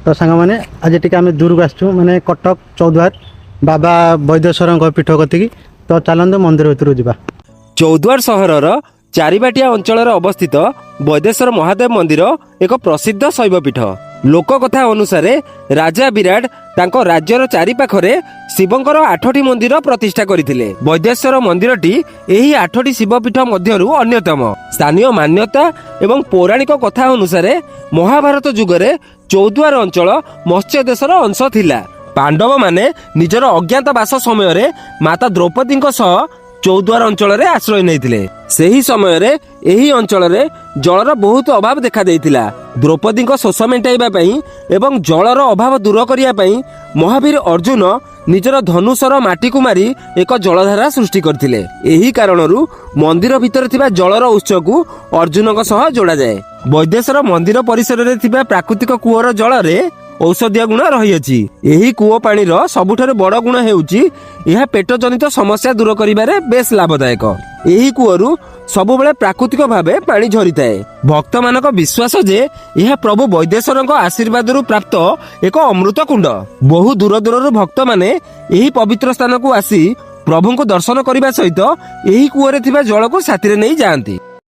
तो सांग मैंने आज टी आम दूर को आसचु माने कटक चौद्वार बाबा वैद्येश्वर पीठ कति तो चलते मंदिर भितर जा। चौद्वार सहरर चारिबाटिया अंचल अवस्थित वैद्येश्वर महादेव मंदिर एक प्रसिद्ध शैवपीठ। लोक कथा अनुसार राजा विराट तांको राज्यर चारिपाखरे शिवंकर 8टी मंदिर प्रतिष्ठा करथिले। वैद्येश्वर मंदिरटी एही 8टी शिवपीठ मध्यरु अन्यतम। स्थानीय मान्यता एवं पौराणिक कथा अनुसार महाभारत जुगरे चौद्वार अंचल मत्स्य देशर अंश थिला। पांडव माने निजर अज्ञातवास समय माता द्रौपदी सह चौद्वार अंचल आश्रय नहीं। सही समय एही अंचल जलर बहुत अभाव देखा देइतिला। द्रौपदी शोष मेटाइबा पई एवं जलर अभाव दूर करिया पई महावीर अर्जुन निजर धनुषर माटी को मारी एक जलधारा सृष्टि करथिले। एही कारणरू मंदिर भितर थिबा जलर उत्स को अर्जुन सह जोड़ा जाए। वैद्येश्वर मंदिर परिसर रे थिबा प्राकृतिक कूअर जल रे औषधीय गुण रही। यही कूओ पानी सबुठारु बड़ गुण हेउची यह पेट जनित समस्या दूर करिबारे बेस लाभदायक। यही कूअरु सबुबेले प्राकृतिक भावे पानी झरी थाए। भक्त मानक विश्वास जे यह प्रभु वैद्येश्वर आशीर्वाद प्राप्त एक अमृत कुंड। बहु दूर दूर भक्त माने यही पवित्र स्थान को आसी प्रभु को दर्शन करने सहित यही कूअरे थिबा जल को साथी रे नहीं जाती।